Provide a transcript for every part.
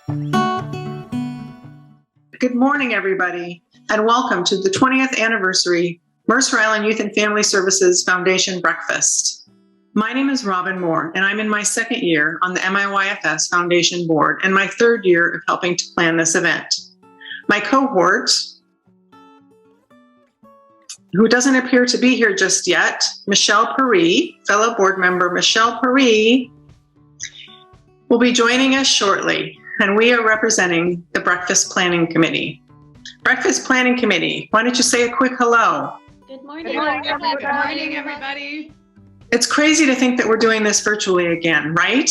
Good morning, everybody, and welcome to the 20th anniversary Mercer Island Youth and Family Services Foundation Breakfast. My name is Robin Moore, and I'm in my second year on the MIYFS Foundation Board and my third year of helping to plan this event. My cohort, who doesn't appear to be here just yet, Michelle Paris, fellow board member Michelle Paris, will be joining us shortly, and we are representing the Breakfast Planning Committee. Breakfast Planning Committee, why don't you say a quick hello? Good morning. Good morning, everybody. Good morning, everybody. It's crazy to think that we're doing this virtually again, right?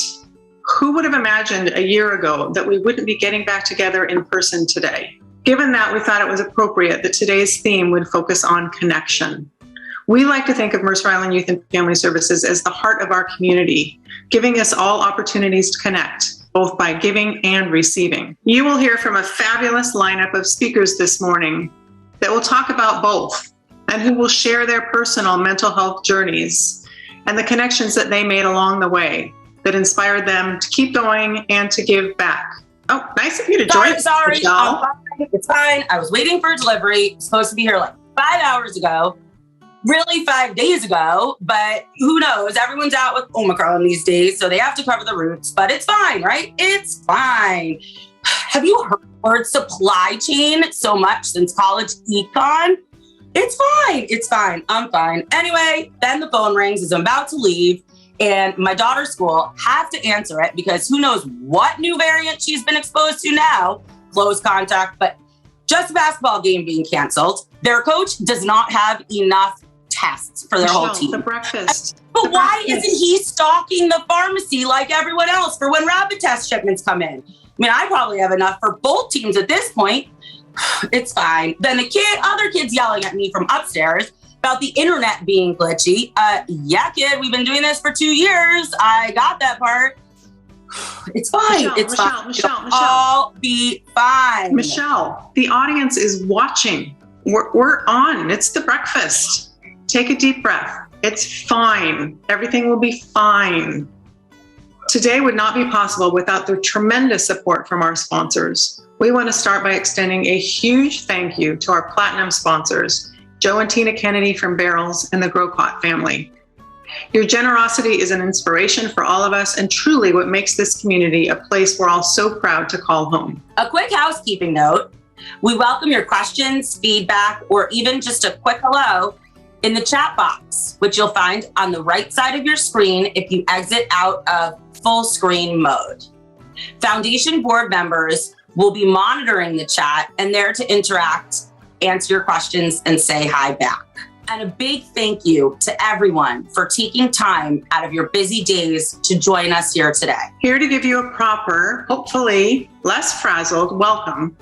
Who would have imagined a year ago that we wouldn't be getting back together in person today? Given that, we thought it was appropriate that today's theme would focus on connection. We like to think of Mercer Island Youth and Family Services as the heart of our community, giving us all opportunities to connect, both by giving and receiving. You will hear from a fabulous lineup of speakers this morning that will talk about both and who will share their personal mental health journeys and the connections that they made along the way that inspired them to keep going and to give back. Oh, nice of you to join us. Sorry, it's fine. I was waiting for a delivery. Supposed to be here like 5 hours ago. Really 5 days ago, but who knows? Everyone's out with Omicron these days, so they have to cover the roots, but it's fine, right? It's fine. Have you heard the word supply chain so much since college econ? It's fine. It's fine. I'm fine. Anyway, then the phone rings as I'm about to leave, and my daughter's school has to answer it because who knows what new variant she's been exposed to now, close contact, but just a basketball game being canceled. Their coach does not have enough tests for their whole team. The breakfast. But why isn't he stocking the pharmacy like everyone else for when rapid test shipments come in? I mean, I probably have enough for both teams at this point. It's fine. Then other kids yelling at me from upstairs about the internet being glitchy. Yeah, kid, we've been doing this for 2 years. I got that part. It's fine. Michelle. I'll be fine. Michelle, the audience is watching. We're on. It's the breakfast. Take a deep breath. It's fine. Everything will be fine. Today would not be possible without the tremendous support from our sponsors. We want to start by extending a huge thank you to our platinum sponsors, Joe and Tina Kennedy from Barrels and the Growpot family. Your generosity is an inspiration for all of us and truly what makes this community a place we're all so proud to call home. A quick housekeeping note. We welcome your questions, feedback, or even just a quick hello in the chat box, which you'll find on the right side of your screen if you exit out of full screen mode. Foundation board members will be monitoring the chat and there to interact, answer your questions, and say hi back. And a big thank you to everyone for taking time out of your busy days to join us here today. Here to give you a proper, hopefully less frazzled welcome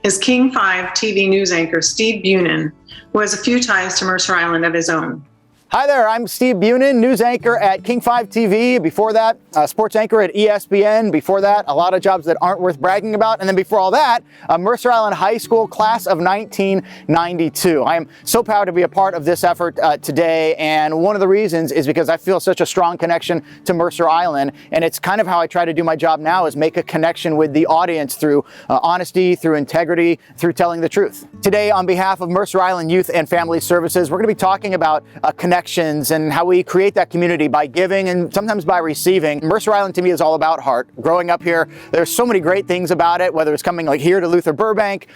is King 5 TV news anchor Steve Bunin, who has a few ties to Mercer Island of his own. Hi there, I'm Steve Bunin, news anchor at King 5 TV. Before that, sports anchor at ESPN. Before that, a lot of jobs that aren't worth bragging about. And then before all that, a Mercer Island High School class of 1992. I am so proud to be a part of this effort today. And one of the reasons is because I feel such a strong connection to Mercer Island. And it's kind of how I try to do my job now, is make a connection with the audience through honesty, through integrity, through telling the truth. Today, on behalf of Mercer Island Youth and Family Services, we're going to be talking about connections and how we create that community by giving and sometimes by receiving. Mercer Island to me is all about heart. Growing up here, there's so many great things about it, whether it's coming like here to Luther Burbank,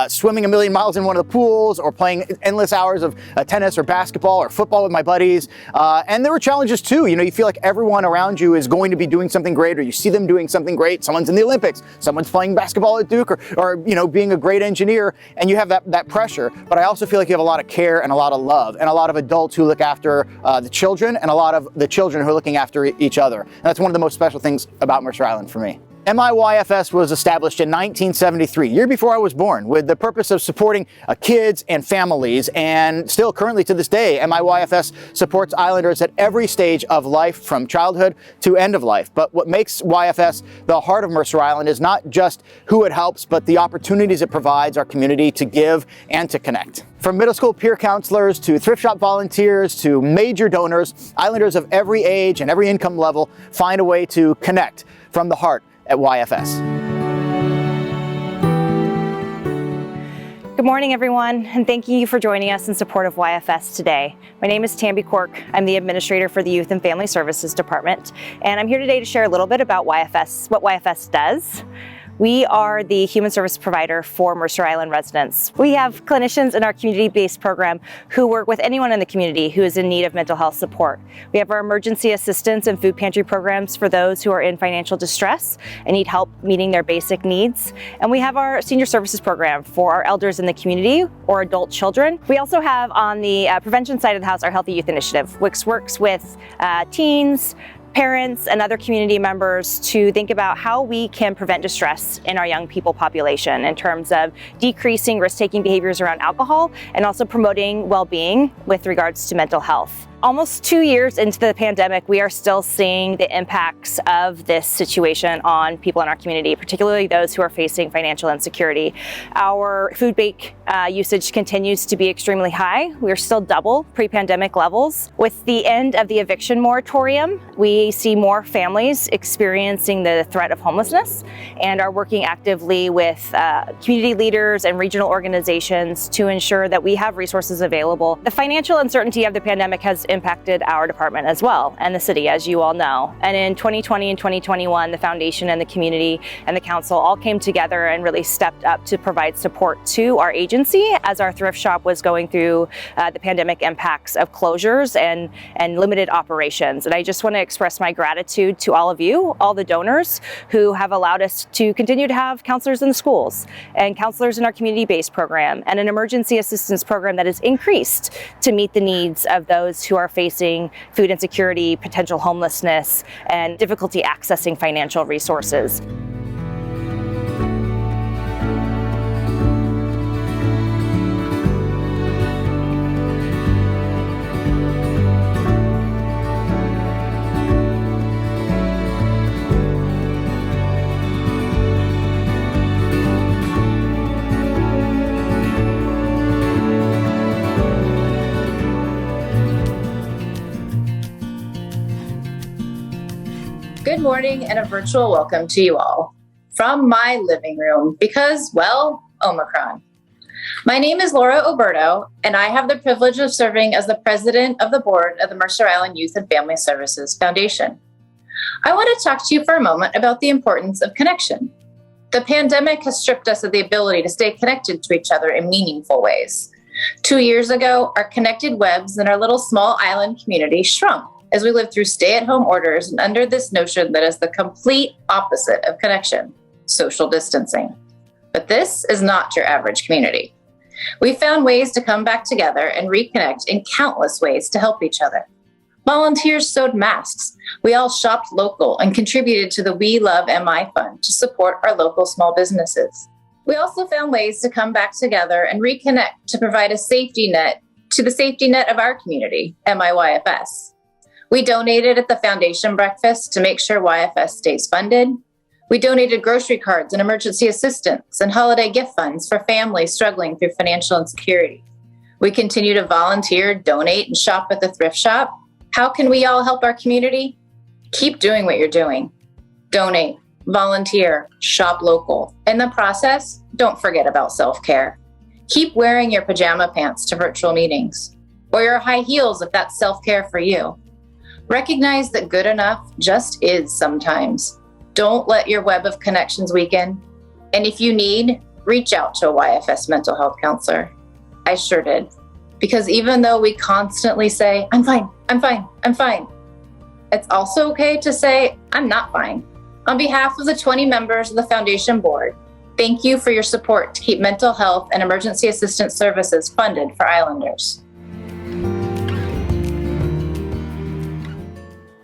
swimming a million miles in one of the pools, or playing endless hours of tennis or basketball or football with my buddies. And there were challenges too. You know, you feel like everyone around you is going to be doing something great, or you see them doing something great. Someone's in the Olympics, someone's playing basketball at Duke, or you know, being a great engineer, and you have that pressure. But I also feel like you have a lot of care and a lot of love and a lot of adults who look after the children, and a lot of the children who are looking after each other. And that's one of the most special things about Mercer Island for me. MIYFS was established in 1973, year before I was born, with the purpose of supporting kids and families. And still currently to this day, MIYFS supports Islanders at every stage of life, from childhood to end of life. But what makes YFS the heart of Mercer Island is not just who it helps, but the opportunities it provides our community to give and to connect. From middle school peer counselors to thrift shop volunteers to major donors, Islanders of every age and every income level find a way to connect from the heart at YFS. Good morning, everyone, and thank you for joining us in support of YFS today. My name is Tamby Cork. I'm the administrator for the Youth and Family Services Department, and I'm here today to share a little bit about YFS, what YFS does. We are the human service provider for Mercer Island residents. We have clinicians in our community-based program who work with anyone in the community who is in need of mental health support. We have our emergency assistance and food pantry programs for those who are in financial distress and need help meeting their basic needs. And we have our senior services program for our elders in the community or adult children. We also have on the prevention side of the house our Healthy Youth Initiative, which works with teens, parents, and other community members to think about how we can prevent distress in our young people population in terms of decreasing risk-taking behaviors around alcohol and also promoting well-being with regards to mental health. Almost 2 years into the pandemic, we are still seeing the impacts of this situation on people in our community, particularly those who are facing financial insecurity. Our food bank usage continues to be extremely high. We're still double pre-pandemic levels. With the end of the eviction moratorium, we see more families experiencing the threat of homelessness and are working actively with community leaders and regional organizations to ensure that we have resources available. The financial uncertainty of the pandemic has impacted our department as well, and the city, as you all know. And in 2020 and 2021, the foundation and the community and the council all came together and really stepped up to provide support to our agency as our thrift shop was going through the pandemic impacts of closures and limited operations. And I just want to express my gratitude to all of you, all the donors who have allowed us to continue to have counselors in the schools and counselors in our community-based program and an emergency assistance program that is increased to meet the needs of those who are facing food insecurity, potential homelessness, and difficulty accessing financial resources. Good morning and a virtual welcome to you all from my living room because, well, Omicron. My name is Laura Oberto, and I have the privilege of serving as the president of the board of the Mercer Island Youth and Family Services Foundation. I want to talk to you for a moment about the importance of connection. The pandemic has stripped us of the ability to stay connected to each other in meaningful ways. 2 years ago, our connected webs in our little small island community shrunk as we lived through stay-at-home orders and under this notion that is the complete opposite of connection, social distancing. But this is not your average community. We found ways to come back together and reconnect in countless ways to help each other. Volunteers sewed masks. We all shopped local and contributed to the We Love MI Fund to support our local small businesses. We also found ways to come back together and reconnect to provide a safety net to the safety net of our community, MIYFS. We donated at the foundation breakfast to make sure YFS stays funded. We donated grocery cards and emergency assistance and holiday gift funds for families struggling through financial insecurity. We continue to volunteer, donate, and shop at the thrift shop. How can we all help our community? Keep doing what you're doing. Donate, volunteer, shop local. In the process, don't forget about self-care. Keep wearing your pajama pants to virtual meetings, or your high heels if that's self-care for you. Recognize that good enough just is sometimes. Don't let your web of connections weaken. And if you need, reach out to a YFS mental health counselor. I sure did. Because even though we constantly say, I'm fine, I'm fine, I'm fine, it's also okay to say, I'm not fine. On behalf of the 20 members of the Foundation Board, thank you for your support to keep mental health and emergency assistance services funded for Islanders.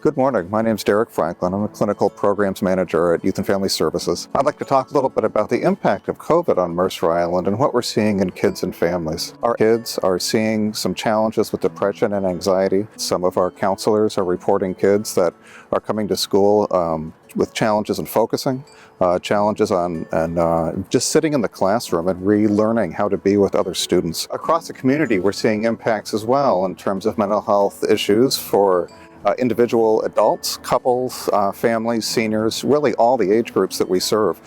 Good morning. My name is Derek Franklin. I'm a clinical programs manager at Youth and Family Services. I'd like to talk a little bit about the impact of COVID on Mercer Island and what we're seeing in kids and families. Our kids are seeing some challenges with depression and anxiety. Some of our counselors are reporting kids that are coming to school with challenges in focusing, challenges on just sitting in the classroom and relearning how to be with other students. Across the community, we're seeing impacts as well in terms of mental health issues for individual adults, couples, families, seniors, really all the age groups that we serve.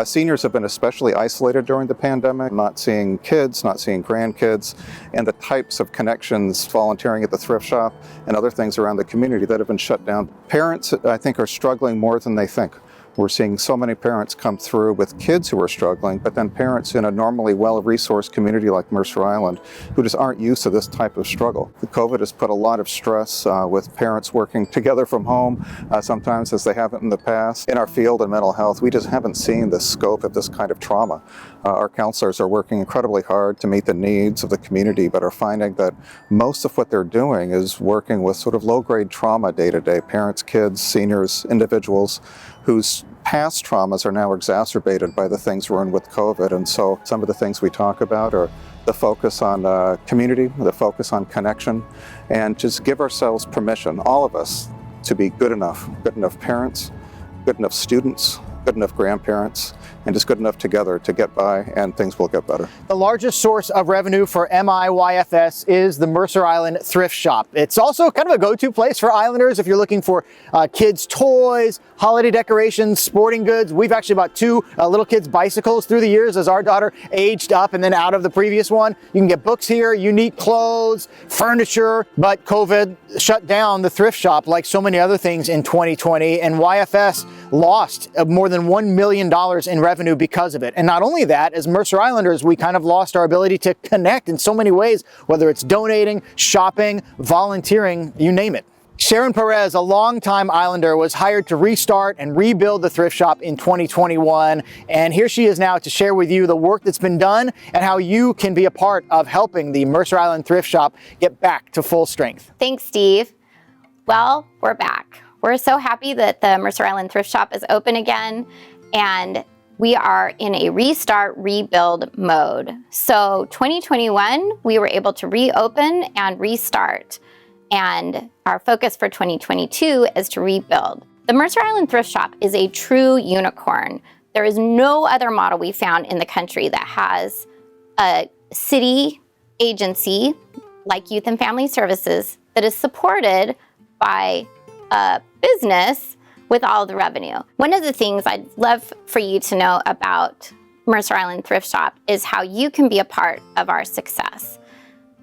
Seniors have been especially isolated during the pandemic, not seeing kids, not seeing grandkids, and the types of connections, volunteering at the thrift shop and other things around the community that have been shut down. Parents, I think, are struggling more than they think. We're seeing so many parents come through with kids who are struggling, but then parents in a normally well-resourced community like Mercer Island who just aren't used to this type of struggle. The COVID has put a lot of stress with parents working together from home, sometimes as they haven't in the past. In our field of mental health, we just haven't seen the scope of this kind of trauma. Our counselors are working incredibly hard to meet the needs of the community, but are finding that most of what they're doing is working with sort of low-grade trauma day to day, parents, kids, seniors, individuals whose past traumas are now exacerbated by the things we're in with COVID. And so some of the things we talk about are the focus on community, the focus on connection, and just give ourselves permission, all of us, to be good enough parents, good enough students, good enough grandparents, and just good enough together to get by, and things will get better. The largest source of revenue for MIYFS is the Mercer Island Thrift Shop. It's also kind of a go-to place for Islanders if you're looking for kids' toys, holiday decorations, sporting goods. We've actually bought 2 little kids' bicycles through the years as our daughter aged up and then out of the previous one. You can get books here, unique clothes, furniture, but COVID shut down the thrift shop like so many other things in 2020, and YFS lost more than $1 million in revenue because of it. And not only that, as Mercer Islanders, we kind of lost our ability to connect in so many ways, whether it's donating, shopping, volunteering, you name it. Sharon Perez, a longtime Islander, was hired to restart and rebuild the thrift shop in 2021. And here she is now to share with you the work that's been done and how you can be a part of helping the Mercer Island Thrift Shop get back to full strength. Thanks, Steve. Well, we're back. We're so happy that the Mercer Island Thrift Shop is open again, and we are in a restart, rebuild mode. So 2021, we were able to reopen and restart. And our focus for 2022 is to rebuild. The Mercer Island Thrift Shop is a true unicorn. There is no other model we found in the country that has a city agency like Youth and Family Services that is supported by a business with all the revenue. One of the things I'd love for you to know about Mercer Island Thrift Shop is how you can be a part of our success.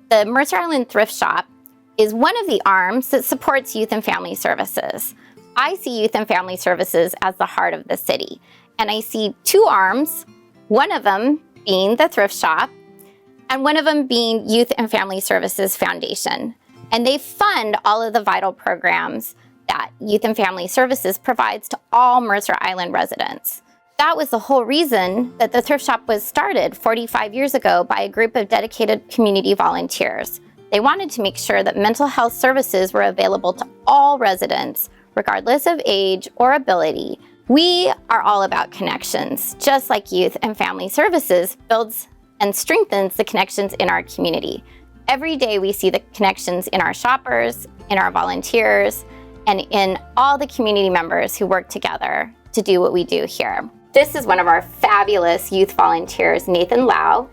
The Mercer Island Thrift Shop is one of the arms that supports Youth and Family Services. I see Youth and Family Services as the heart of the city, and I see 2 arms, one of them being the thrift shop, and one of them being Youth and Family Services Foundation. And they fund all of the vital programs that Youth and Family Services provides to all Mercer Island residents. That was the whole reason that the thrift shop was started 45 years ago by a group of dedicated community volunteers. They wanted to make sure that mental health services were available to all residents, regardless of age or ability. We are all about connections, just like Youth and Family Services builds and strengthens the connections in our community. Every day we see the connections in our shoppers, in our volunteers, and in all the community members who work together to do what we do here. This is one of our fabulous youth volunteers, Nathan Lau.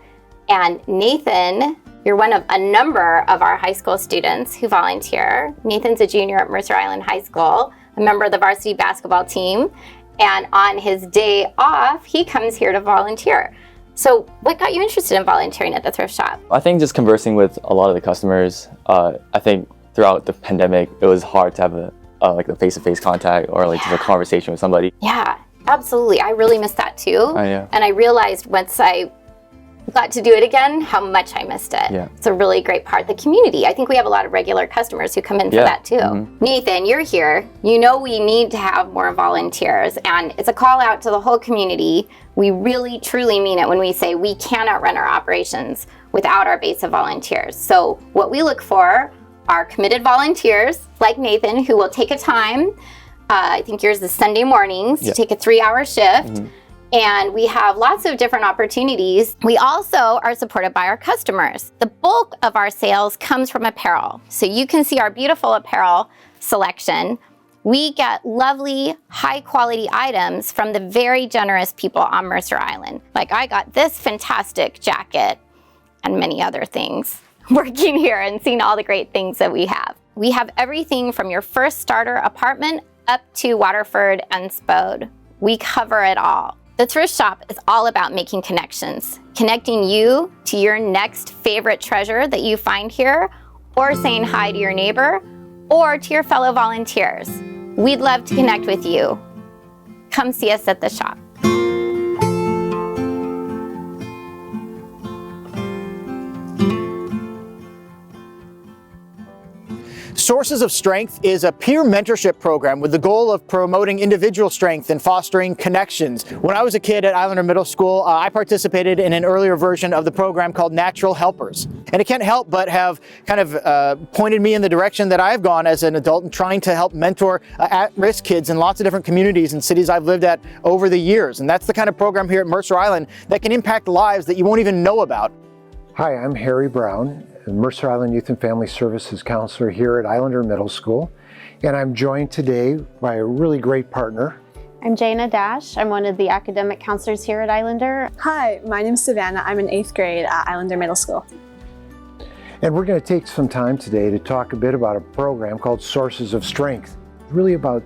And Nathan, you're one of a number of our high school students who volunteer. Nathan's a junior at Mercer Island High School, a member of the varsity basketball team. And on his day off, he comes here to volunteer. So what got you interested in volunteering at the thrift shop? I think just conversing with a lot of the customers. I think throughout the pandemic, it was hard to have like a face-to-face contact or like just a conversation with somebody. Yeah, absolutely. I really missed that too. Yeah. And I realized once I got to do it again, how much I missed it. Yeah. It's a really great part of the community. I think we have a lot of regular customers who come in for that too. Mm-hmm. Nathan, you're here. You know we need to have more volunteers, and it's a call out to the whole community. We really, truly mean it when we say we cannot run our operations without our base of volunteers. So what we look for are committed volunteers like Nathan who will take a time, I think yours is Sunday mornings, to take a 3-hour shift. Mm-hmm. And we have lots of different opportunities. We also are supported by our customers. The bulk of our sales comes from apparel. So you can see our beautiful apparel selection. We get lovely, high quality items from the very generous people on Mercer Island. Like I got this fantastic jacket and many other things working here and seeing all the great things that we have. We have everything from your first starter apartment up to Waterford and Spode. We cover it all. The Thrift Shop is all about making connections, connecting you to your next favorite treasure that you find here, or saying hi to your neighbor, or to your fellow volunteers. We'd love to connect with you. Come see us at the shop. Sources of Strength is a peer mentorship program with the goal of promoting individual strength and fostering connections. When I was a kid at Islander Middle School, I participated in an earlier version of the program called Natural Helpers. And it can't help but have kind of pointed me in the direction that I've gone as an adult in trying to help mentor at-risk kids in lots of different communities and cities I've lived at over the years. And that's the kind of program here at Mercer Island that can impact lives that you won't even know about. Hi, I'm Harry Brown, Mercer Island Youth and Family Services Counselor here at Islander Middle School. And I'm joined today by a really great partner. I'm Jana Dash. I'm one of the academic counselors here at Islander. Hi, my name's Savannah. I'm in 8th grade at Islander Middle School. And we're going to take some time today to talk a bit about a program called Sources of Strength. It's really about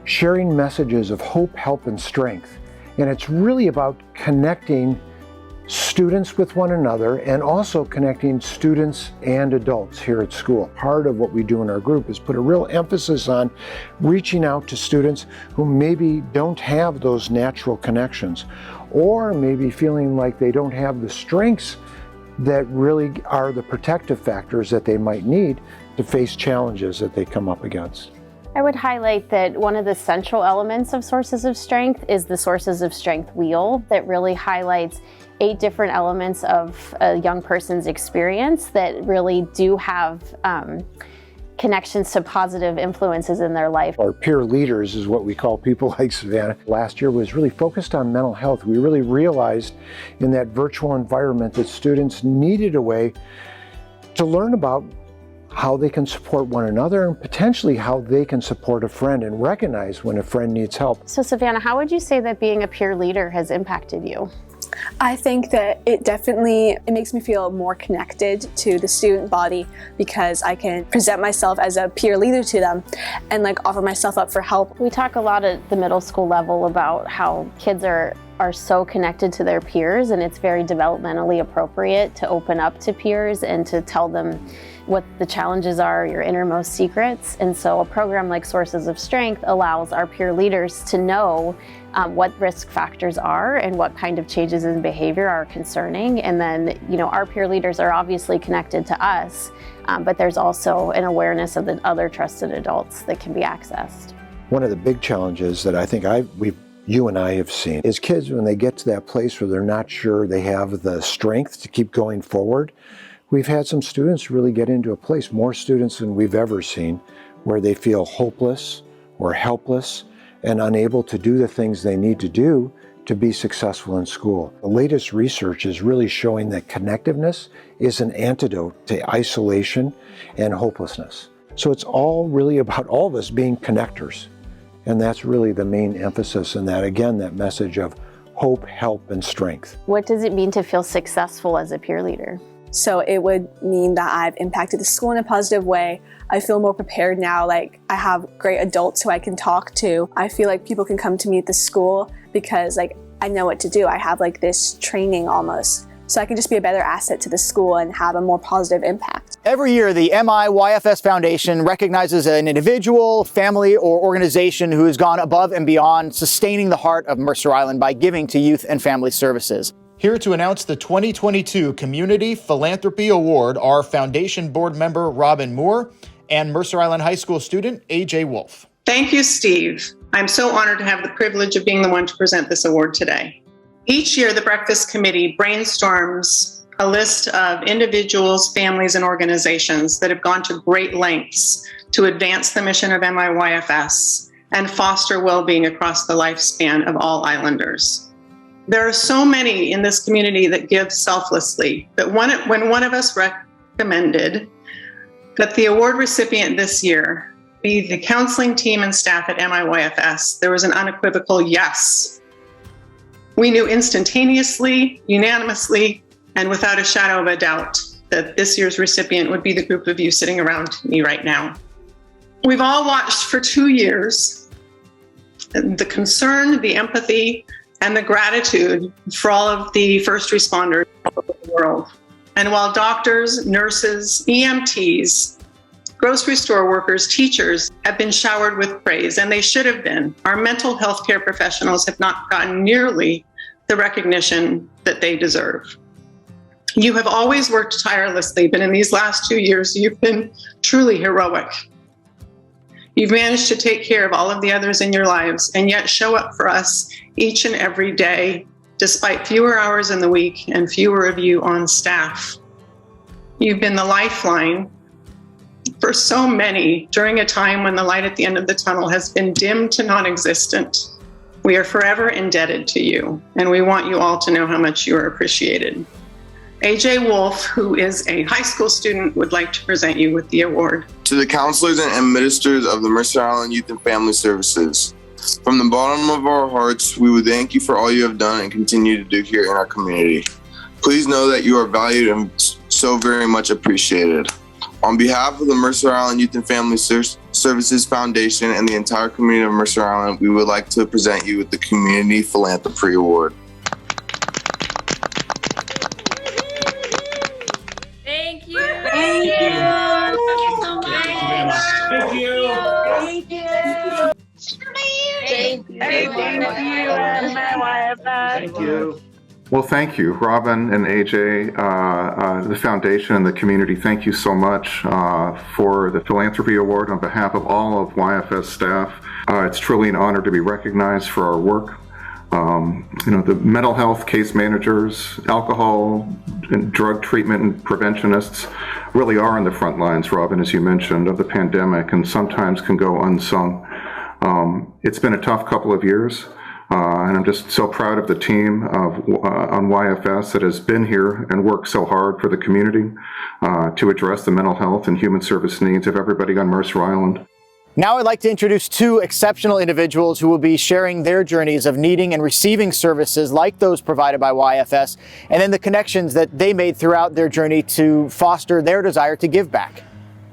sharing messages of hope, help, and strength. And it's really about connecting students with one another and also connecting students and adults here at school. Part of what we do in our group is put a real emphasis on reaching out to students who maybe don't have those natural connections, or maybe feeling like they don't have the strengths that really are the protective factors that they might need to face challenges that they come up against. I would highlight that one of the central elements of Sources of Strength is the Sources of Strength wheel that really highlights 8 different elements of a young person's experience that really do have connections to positive influences in their life. Our peer leaders is what we call people like Savannah. Last year was really focused on mental health. We really realized in that virtual environment that students needed a way to learn about how they can support one another and potentially how they can support a friend and recognize when a friend needs help. So Savannah, how would you say that being a peer leader has impacted you? I think that it makes me feel more connected to the student body because I can present myself as a peer leader to them and offer myself up for help. We talk a lot at the middle school level about how kids are so connected to their peers, and it's very developmentally appropriate to open up to peers and to tell them what the challenges are, your innermost secrets. And so a program like Sources of Strength allows our peer leaders to know what risk factors are and what kind of changes in behavior are concerning. And then, our peer leaders are obviously connected to us, but there's also an awareness of the other trusted adults that can be accessed. One of the big challenges that I think you and I have seen is kids, when they get to that place where they're not sure they have the strength to keep going forward. We've had some students really get into a place, more students than we've ever seen, where they feel hopeless or helpless and unable to do the things they need to do to be successful in school. The latest research is really showing that connectiveness is an antidote to isolation and hopelessness. So it's all really about all of us being connectors. And that's really the main emphasis in that, again, that message of hope, help, and strength. What does it mean to feel successful as a peer leader? So it would mean that I've impacted the school in a positive way. I feel more prepared now. I have great adults who I can talk to. I feel like people can come to me at the school because I know what to do. I have this training almost. So I can just be a better asset to the school and have a more positive impact. Every year, the MIYFS Foundation recognizes an individual, family, or organization who has gone above and beyond sustaining the heart of Mercer Island by giving to youth and family services. Here to announce the 2022 Community Philanthropy Award are Foundation Board Member Robin Moore and Mercer Island High School student AJ Wolf. Thank you, Steve. I'm so honored to have the privilege of being the one to present this award today. Each year, the Breakfast Committee brainstorms a list of individuals, families, and organizations that have gone to great lengths to advance the mission of MIYFS and foster well-being across the lifespan of all Islanders. There are so many in this community that give selflessly, but when one of us recommended that the award recipient this year be the counseling team and staff at MIYFS, there was an unequivocal yes. We knew instantaneously, unanimously, and without a shadow of a doubt that this year's recipient would be the group of you sitting around me right now. We've all watched for 2 years the concern, the empathy, and the gratitude for all of the first responders all over the world. And while doctors, nurses, EMTs, grocery store workers, teachers have been showered with praise, and they should have been, our mental health care professionals have not gotten nearly the recognition that they deserve. You have always worked tirelessly, but in these last 2 years, you've been truly heroic. You've managed to take care of all of the others in your lives and yet show up for us each and every day, despite fewer hours in the week and fewer of you on staff. You've been the lifeline for so many during a time when the light at the end of the tunnel has been dim to non-existent. We are forever indebted to you, and we want you all to know how much you are appreciated. AJ Wolf, who is a high school student, would like to present you with the award. To the counselors and administrators of the Mercer Island Youth and Family Services, from the bottom of our hearts, we would thank you for all you have done and continue to do here in our community. Please know that you are valued and so very much appreciated. On behalf of the Mercer Island Youth and Family Services Foundation and the entire community of Mercer Island, we would like to present you with the Community Philanthropy Award. Thank you. Thank you. Thank you so much. Thank you. Thank you. Thank you. Thank you. Well, thank you, Robin and AJ, the foundation and the community. Thank you so much for the Philanthropy Award on behalf of all of YFS staff. It's truly an honor to be recognized for our work. The mental health case managers, alcohol and drug treatment and preventionists really are on the front lines, Robin, as you mentioned, of the pandemic, and sometimes can go unsung. It's been a tough couple of years. And I'm just so proud of the team on YFS that has been here and worked so hard for the community to address the mental health and human service needs of everybody on Mercer Island. Now I'd like to introduce two exceptional individuals who will be sharing their journeys of needing and receiving services like those provided by YFS, and then the connections that they made throughout their journey to foster their desire to give back.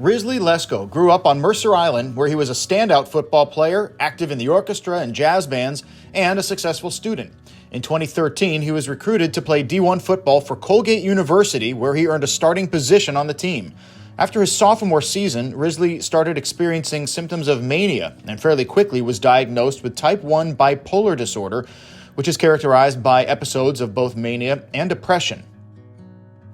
Risley Lesko grew up on Mercer Island, where he was a standout football player, active in the orchestra and jazz bands, and a successful student. In 2013, he was recruited to play D1 football for Colgate University, where he earned a starting position on the team. After his sophomore season, Risley started experiencing symptoms of mania and fairly quickly was diagnosed with type 1 bipolar disorder, which is characterized by episodes of both mania and depression.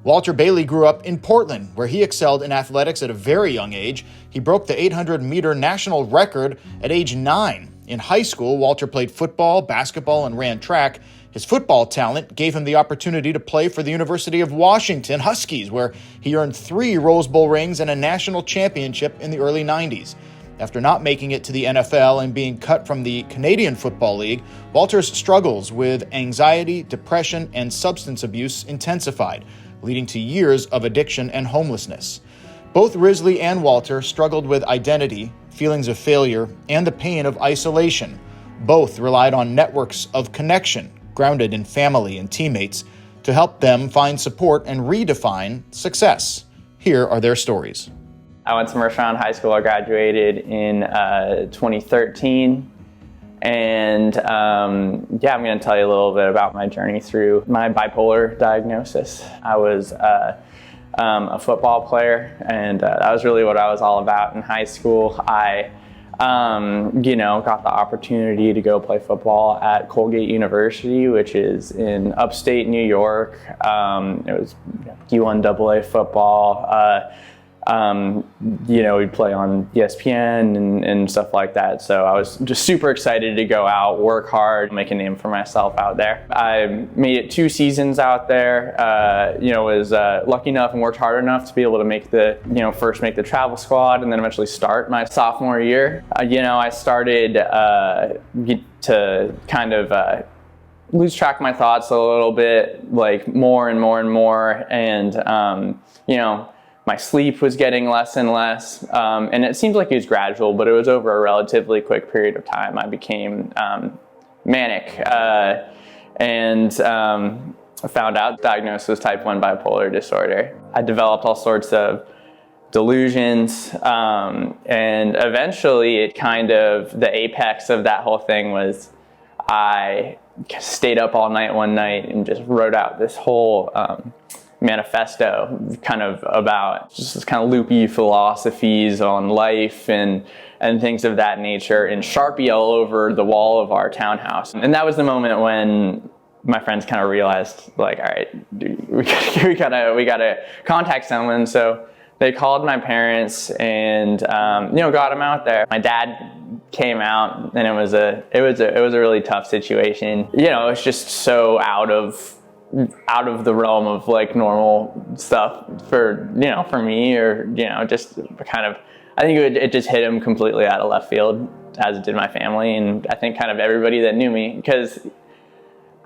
Walter Bailey grew up in Portland, where he excelled in athletics at a very young age. He broke the 800-meter national record at age 9. In high school, Walter played football, basketball, and ran track. His football talent gave him the opportunity to play for the University of Washington Huskies, where he earned 3 Rose Bowl rings and a national championship in the early 90s. After not making it to the NFL and being cut from the Canadian Football League, Walter's struggles with anxiety, depression, and substance abuse intensified, leading to years of addiction and homelessness. Both Risley and Walter struggled with identity, feelings of failure, and the pain of isolation. Both relied on networks of connection, grounded in family and teammates, to help them find support and redefine success. Here are their stories. I went to Mercer Island High School. I graduated in 2013. And I'm going to tell you a little bit about my journey through my bipolar diagnosis. I was a football player, and that was really what I was all about in high school. I got the opportunity to go play football at Colgate University, which is in upstate New York. It was D1 AA football. We'd play on ESPN and stuff like that. So I was just super excited to go out, work hard, make a name for myself out there. I made it 2 seasons out there. Was lucky enough and worked hard enough to be able to make first make the travel squad and then eventually start my sophomore year. I started to kind of lose track of my thoughts a little bit, like more and more and more. And, my sleep was getting less and less, and it seemed like it was gradual, but it was over a relatively quick period of time. I became manic, and found out diagnosed with type 1 bipolar disorder. I developed all sorts of delusions, and eventually it kind of, the apex of that whole thing was I stayed up all night one night and just wrote out this whole manifesto kind of about just this kind of loopy philosophies on life and things of that nature in Sharpie all over the wall of our townhouse. And that was the moment when my friends kind of realized, like, all right, we gotta contact someone. So they called my parents and got them out there. My dad came out, and it was a really tough situation. It's just so out of the realm of like normal stuff for me, or just kind of, I think it just hit him completely out of left field, as it did my family, and I think kind of everybody that knew me, because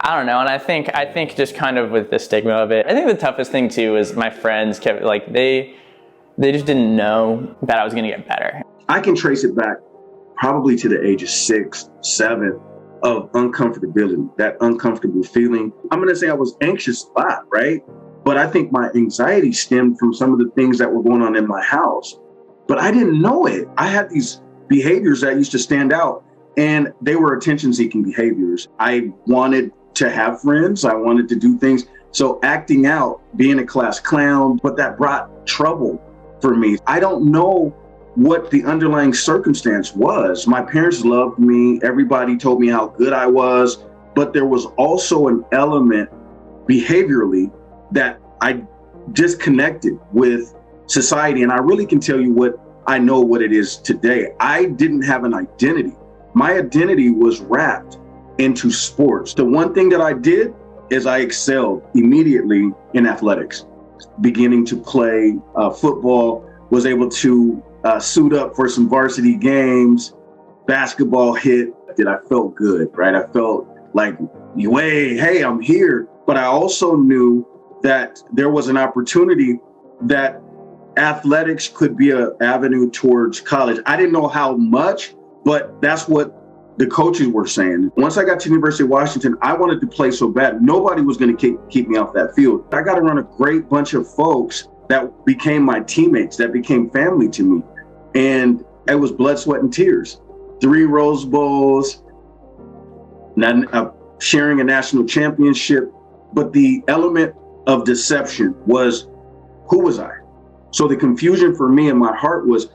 I don't know. And I think just kind of with the stigma of it, I think the toughest thing too is my friends kept like, they just didn't know that I was going to get better. I can trace it back probably to the age of 6, 7 of uncomfortability, that uncomfortable feeling. I'm going to say I was anxious a lot, right? But I think my anxiety stemmed from some of the things that were going on in my house. But I didn't know it. I had these behaviors that used to stand out, and they were attention-seeking behaviors. I wanted to have friends. I wanted to do things. So acting out, being a class clown, but that brought trouble for me. I don't know what the underlying circumstance was. My parents loved me. Everybody told me how good I was, but there was also an element behaviorally that I disconnected with society. And I really can tell you what I know what it is today. I didn't have an identity. My identity was wrapped into sports. The one thing that I did is I excelled immediately in athletics, beginning to play football, was able to suit up for some varsity games, basketball hit. I felt good, right? I felt like, hey, I'm here. But I also knew that there was an opportunity that athletics could be an avenue towards college. I didn't know how much, but that's what the coaches were saying. Once I got to University of Washington, I wanted to play so bad. Nobody was going to keep me off that field. I got around a great bunch of folks that became my teammates, that became family to me. And it was blood, sweat, and tears. 3 Rose Bowls, sharing a national championship. But the element of deception was, who was I? So the confusion for me in my heart was,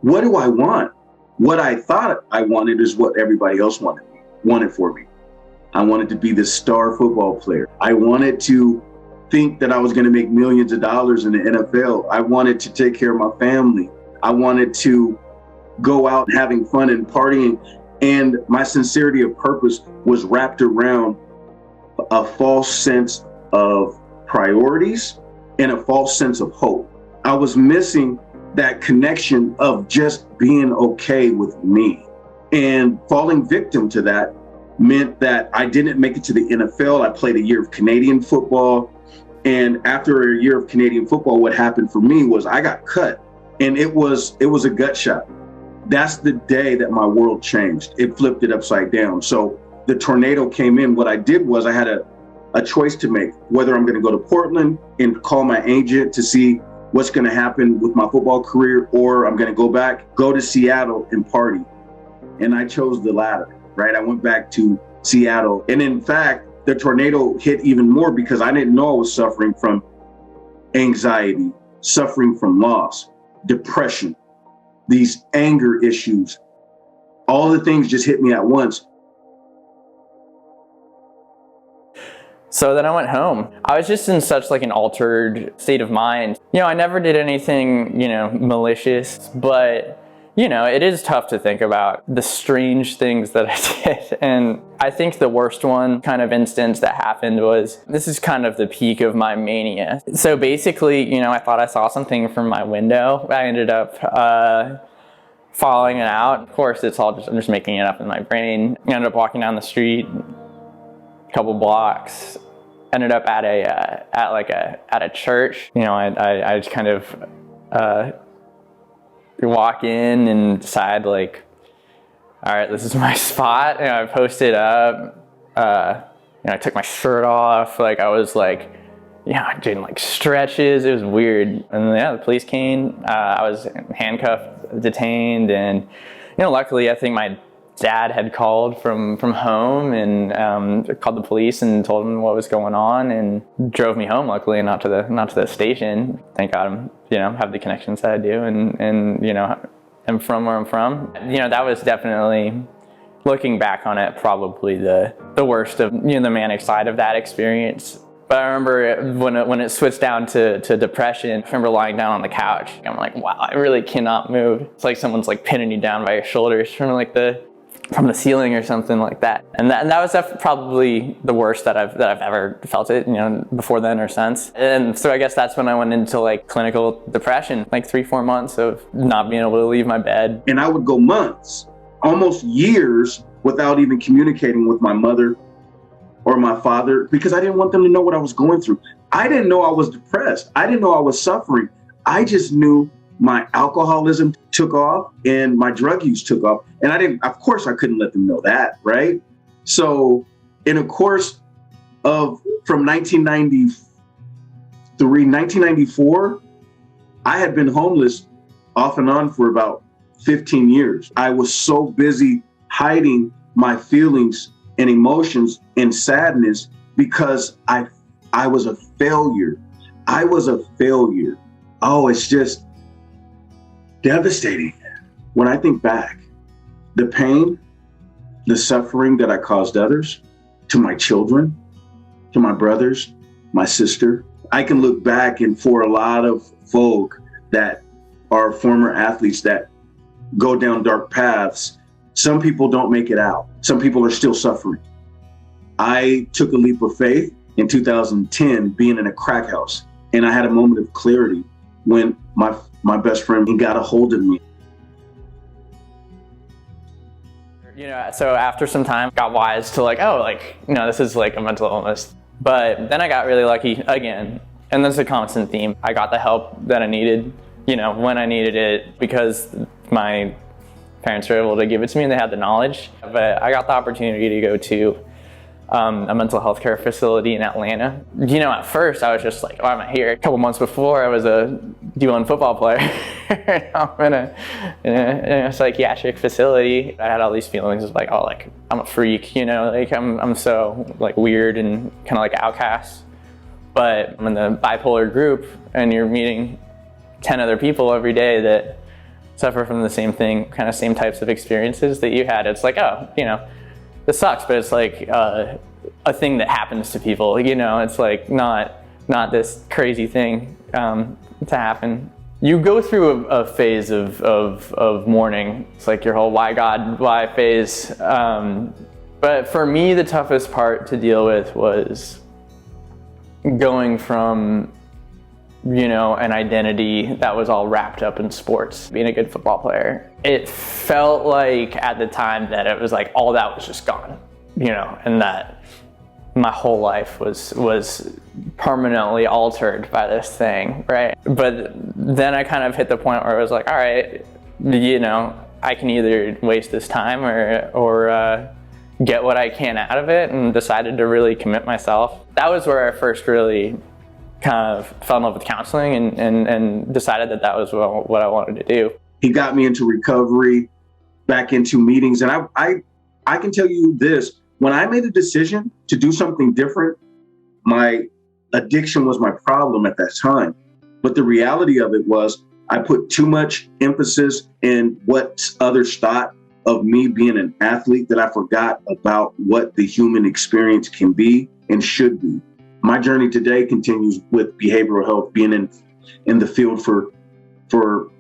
what do I want? What I thought I wanted is what everybody else wanted for me. I wanted to be this star football player. I wanted to think that I was going to make millions of dollars in the NFL. I wanted to take care of my family. I wanted to go out having fun and partying. And my sincerity of purpose was wrapped around a false sense of priorities and a false sense of hope. I was missing that connection of just being okay with me. And falling victim to that meant that I didn't make it to the NFL. I played a year of Canadian football. And after a year of Canadian football, what happened for me was I got cut. And it was a gut shot. That's the day that my world changed. It flipped it upside down. So the tornado came in. What I did was I had a choice to make, whether I'm going to go to Portland and call my agent to see what's going to happen with my football career, or I'm going to go to Seattle and party. And I chose the latter, right? I went back to Seattle. And in fact, the tornado hit even more because I didn't know I was suffering from anxiety, suffering from loss, depression, these anger issues. All the things just hit me at once. So then I went home. I was just in such like an altered state of mind. I never did anything, malicious, but it is tough to think about the strange things that I did. And I think the worst one kind of instance that happened was, this is kind of the peak of my mania. So basically, I thought I saw something from my window. I ended up following it out. Of course, I'm just making it up in my brain. I ended up walking down the street, couple blocks, ended up at a church. I just kind of walk in and decide like, all right, this is my spot. I posted up, I took my shirt off. Like I was like, doing like stretches. It was weird. And then, the police came. I was handcuffed, detained, and luckily I think my dad had called from home and called the police and told them what was going on and drove me home. Luckily, and not to the station. Thank God I'm have the connections that I do, and I'm from where I'm from. That was definitely, looking back on it, probably the worst of the manic side of that experience. But I remember when it switched down to depression, I remember lying down on the couch. I'm like, wow, I really cannot move. It's like someone's like pinning you down by your shoulders from the ceiling or something like that. And that was probably the worst that I've ever felt it, before then or since. And so I guess that's when I went into like clinical depression, like 3-4 months of not being able to leave my bed. And I would go months, almost years, without even communicating with my mother or my father, because I didn't want them to know what I was going through. I didn't know I was depressed. I didn't know I was suffering. I just knew my alcoholism took off and my drug use took off. And of course I couldn't let them know that, right? So in a course of, from 1994, I had been homeless off and on for about 15 years. I was so busy hiding my feelings and emotions and sadness because I was a failure. I was a failure. Oh, it's just devastating. When I think back, the pain, the suffering that I caused others, to my children, to my brothers, my sister, I can look back, and for a lot of folk that are former athletes that go down dark paths, some people don't make it out. Some people are still suffering. I took a leap of faith in 2010, being in a crack house, and I had a moment of clarity when my best friend, he got a hold of me. So after some time, got wise to this is like a mental illness. But then I got really lucky again, and that's a constant theme. I got the help that I needed, when I needed it, because my parents were able to give it to me and they had the knowledge. But I got the opportunity to go to a mental health care facility in Atlanta. At first I was just like, why am I here? A couple months before, I was a D1 football player. I'm in a psychiatric facility. I had all these feelings of I'm a freak, I'm so weird and kind of like outcast. But I'm in the bipolar group and you're meeting 10 other people every day that suffer from the same thing, kind of same types of experiences that you had. It's like, this sucks, but it's like a thing that happens to people, it's like not this crazy thing to happen. You go through a phase of mourning. It's like your whole why God, why phase. But for me, the toughest part to deal with was going from an identity that was all wrapped up in sports, being a good football player. It felt like at the time that it was like all that was just gone, and that my whole life was permanently altered by this thing, right? But then I kind of hit the point where it was like, all right, I can either waste this time or get what I can out of it, and decided to really commit myself. That was where I first really kind of fell in love with counseling and decided that was what I wanted to do. He got me into recovery, back into meetings. And I can tell you this, when I made a decision to do something different, my addiction was my problem at that time. But the reality of it was I put too much emphasis in what others thought of me being an athlete that I forgot about what the human experience can be and should be. My journey today continues with behavioral health, being in the field for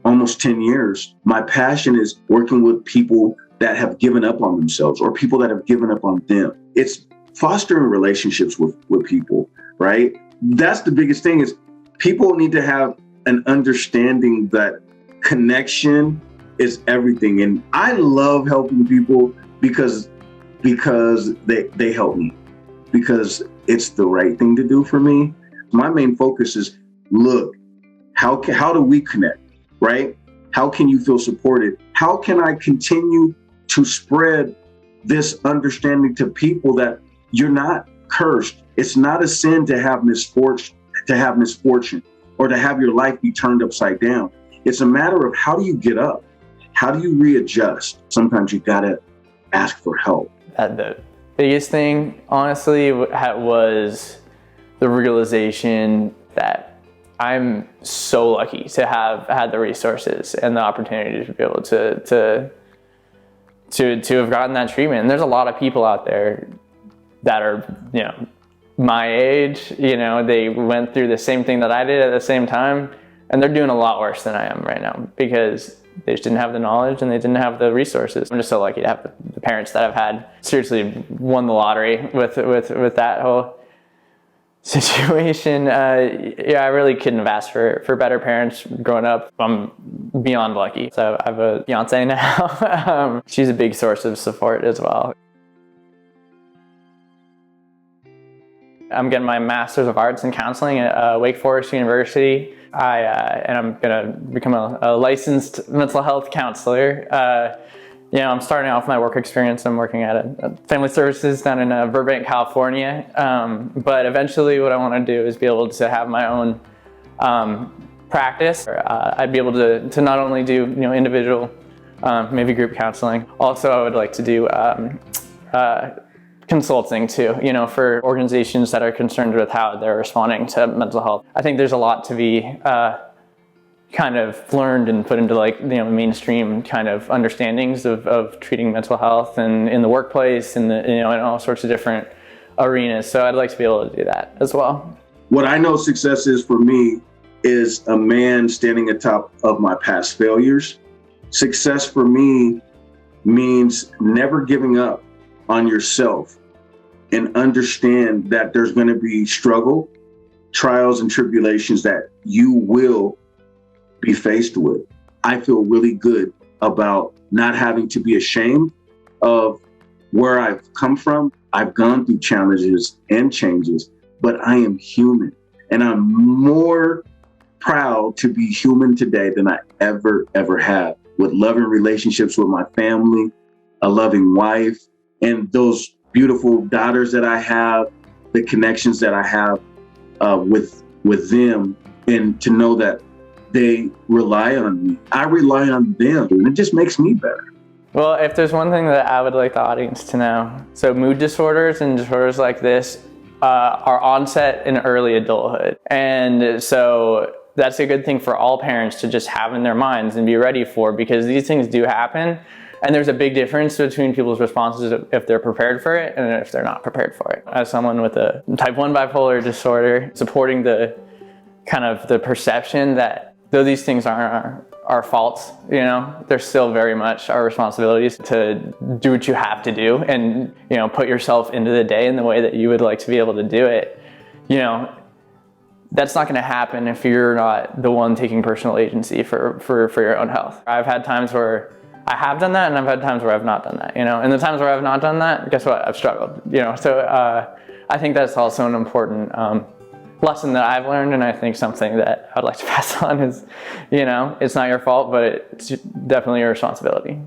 almost 10 years. My passion is working with people that have given up on themselves or people that have given up on them. It's fostering relationships with people, right? That's the biggest thing, is people need to have an understanding that connection is everything. And I love helping people because they help me, because it's the right thing to do for me. My main focus is, look, how do we connect, right? How can you feel supported? How can I continue to spread this understanding to people that you're not cursed. It's not a sin to have misfortune, or to have your life be turned upside down. It's a matter of how do you get up? How do you readjust? Sometimes you gotta ask for help. The biggest thing, honestly, was the realization that I'm so lucky to have had the resources and the opportunity to be able to have gotten that treatment. And there's a lot of people out there that are, my age, they went through the same thing that I did at the same time, and they're doing a lot worse than I am right now because they just didn't have the knowledge and they didn't have the resources. I'm just so lucky to have the parents that I've had seriously won the lottery with that whole situation. I really couldn't have asked for better parents growing up. I'm beyond lucky. So I have a fiance now. She's a big source of support as well. I'm getting my Master's of Arts in Counseling at Wake Forest University. And I'm gonna become a licensed mental health counselor. I'm starting off my work experience. I'm working at a family services down in Burbank, California. But eventually what I wanna do is be able to have my own practice. I'd be able to not only do individual, maybe group counseling. Also, I would like to do consulting too, for organizations that are concerned with how they're responding to mental health. I think there's a lot to be kind of learned and put into mainstream kind of understandings of treating mental health and in the workplace and in all sorts of different arenas. So I'd like to be able to do that as well. What I know success is for me is a man standing atop of my past failures. Success for me means never giving up on yourself and understand that there's going to be struggle, trials, and tribulations that you will be faced with. I feel really good about not having to be ashamed of where I've come from. I've gone through challenges and changes, but I am human. And I'm more proud to be human today than I ever have, with loving relationships with my family, a loving wife, and those beautiful daughters that I have, the connections that I have with them, and to know that they rely on me. I rely on them, and it just makes me better. Well, if there's one thing that I would like the audience to know, so mood disorders and disorders like this are onset in early adulthood. And so that's a good thing for all parents to just have in their minds and be ready for, because these things do happen. And there's a big difference between people's responses if they're prepared for it and if they're not prepared for it. As someone with a type 1 bipolar disorder, supporting the kind of the perception that though these things aren't our faults, they're still very much our responsibilities to do what you have to do and, put yourself into the day in the way that you would like to be able to do it. That's not going to happen if you're not the one taking personal agency for your own health. I've had times where I have done that, and I've had times where I've not done that, And the times where I've not done that, guess what? I've struggled, So I think that's also an important lesson that I've learned, and I think something that I'd like to pass on is, it's not your fault, but it's definitely your responsibility.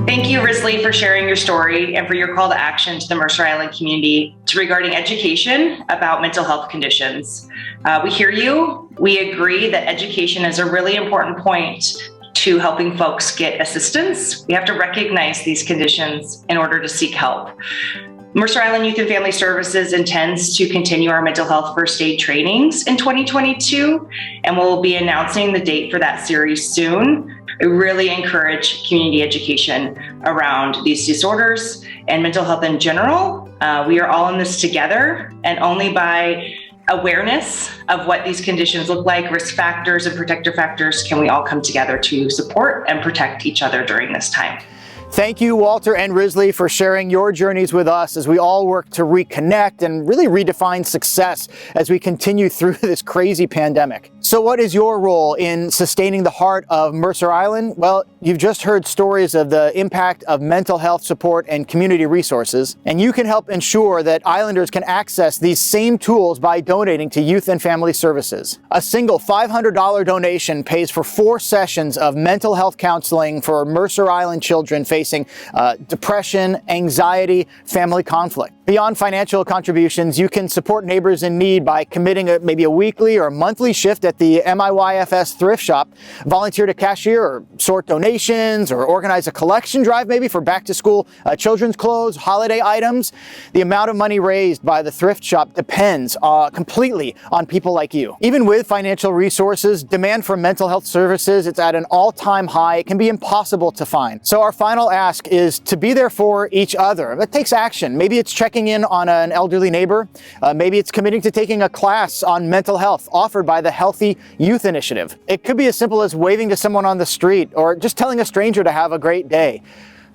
Thank you, Risley, for sharing your story and for your call to action to the Mercer Island community regarding education about mental health conditions. We hear you. We agree that education is a really important point to helping folks get assistance. We have to recognize these conditions in order to seek help. Mercer Island Youth and Family Services intends to continue our mental health first aid trainings in 2022, and we'll be announcing the date for that series soon. I really encourage community education around these disorders and mental health in general. We are all in this together, and only by awareness of what these conditions look like, risk factors and protector factors, can we all come together to support and protect each other during this time. Thank you, Walter and Risley, for sharing your journeys with us as we all work to reconnect and really redefine success as we continue through this crazy pandemic. So what is your role in sustaining the heart of Mercer Island? Well, you've just heard stories of the impact of mental health support and community resources, and you can help ensure that Islanders can access these same tools by donating to Youth and Family Services. A single $500 donation pays for 4 sessions of mental health counseling for Mercer Island children facing depression, anxiety, family conflict. Beyond financial contributions, you can support neighbors in need by committing maybe a weekly or monthly shift at the MIYFS Thrift Shop, volunteer to cashier or sort donations, or organize a collection drive maybe for back to school children's clothes, holiday items. The amount of money raised by the Thrift Shop depends completely on people like you. Even with financial resources, demand for mental health services, it's at an all-time high. It can be impossible to find. So our final ask is to be there for each other. That takes action. Maybe it's checking in on an elderly neighbor. Maybe it's committing to taking a class on mental health offered by the Healthy Youth Initiative. It could be as simple as waving to someone on the street or just telling a stranger to have a great day.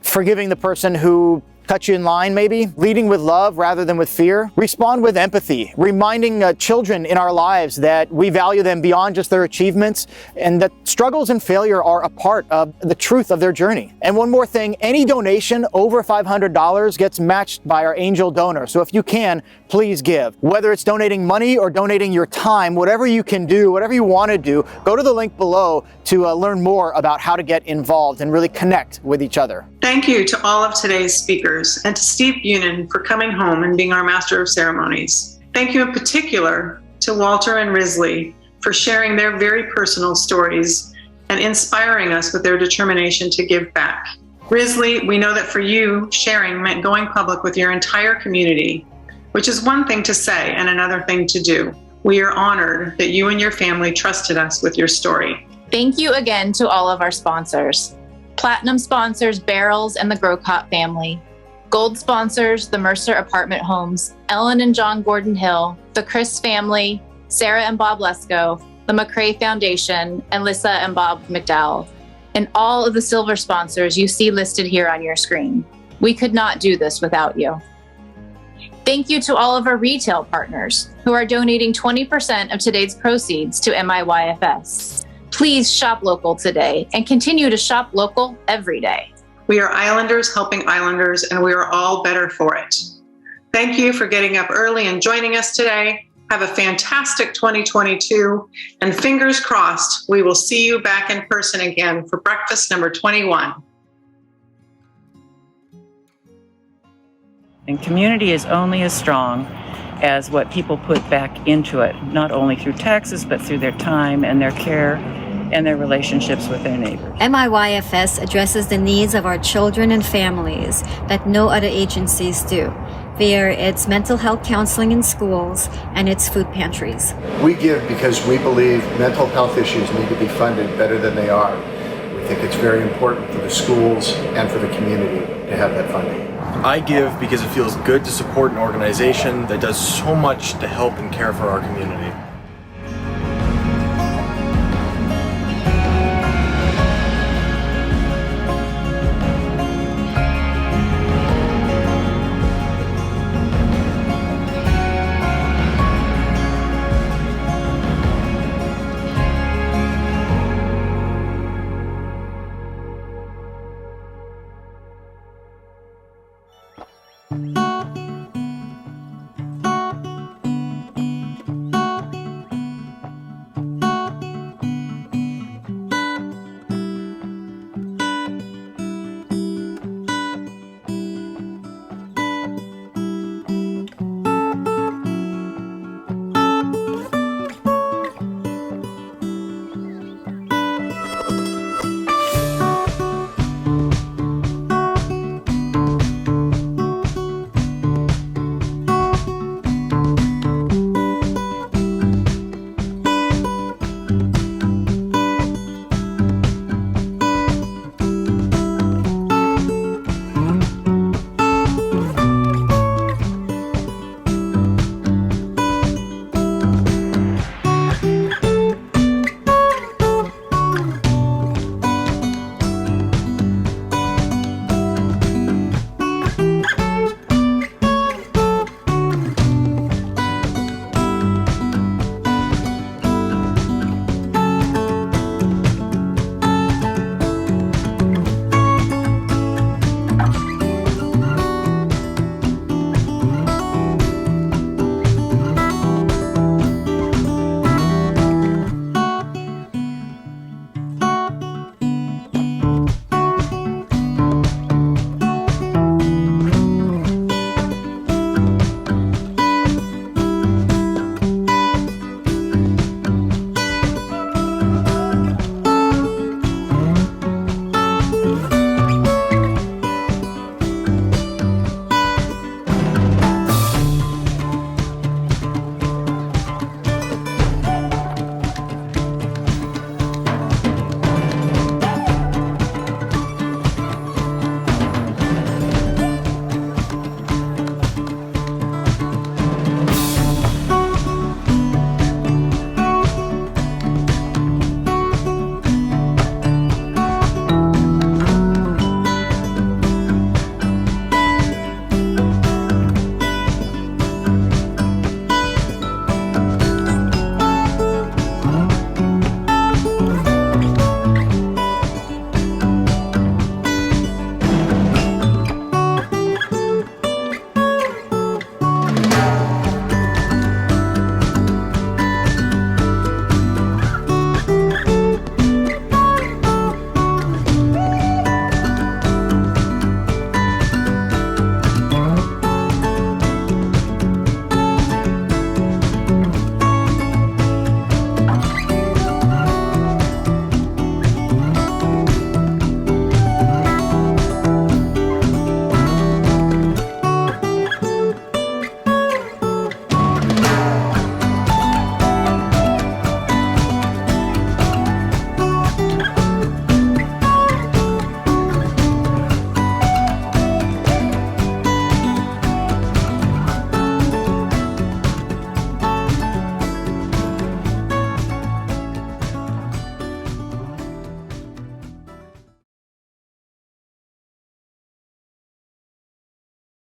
Forgiving the person who cut you in line maybe, leading with love rather than with fear. Respond with empathy, reminding children in our lives that we value them beyond just their achievements and that struggles and failure are a part of the truth of their journey. And one more thing, any donation over $500 gets matched by our angel donor. So if you can, please give. Whether it's donating money or donating your time, whatever you can do, whatever you want to do, go to the link below to learn more about how to get involved and really connect with each other. Thank you to all of today's speakers and to Steve Bunin for coming home and being our Master of Ceremonies. Thank you in particular to Walter and Risley for sharing their very personal stories and inspiring us with their determination to give back. Risley, we know that for you, sharing meant going public with your entire community, which is one thing to say and another thing to do. We are honored that you and your family trusted us with your story. Thank you again to all of our sponsors. Platinum sponsors Barrels and the Grocott family. Gold sponsors the Mercer Apartment Homes, Ellen and John Gordon Hill, the Chris family, Sarah and Bob Lesko, the McCrae Foundation, and Lissa and Bob McDowell, and all of the silver sponsors you see listed here on your screen. We could not do this without you. Thank you to all of our retail partners who are donating 20% of today's proceeds to MIYFS. Please shop local today and continue to shop local every day. We are Islanders helping Islanders, and we are all better for it. Thank you for getting up early and joining us today. Have a fantastic 2022, and fingers crossed, we will see you back in person again for breakfast number 21. And community is only as strong as what people put back into it, not only through taxes, but through their time and their care and their relationships with their neighbors. MIYFS addresses the needs of our children and families that no other agencies do, via its mental health counseling in schools and its food pantries. We give because we believe mental health issues need to be funded better than they are. We think it's very important for the schools and for the community to have that funding. I give because it feels good to support an organization that does so much to help and care for our community. Thank you.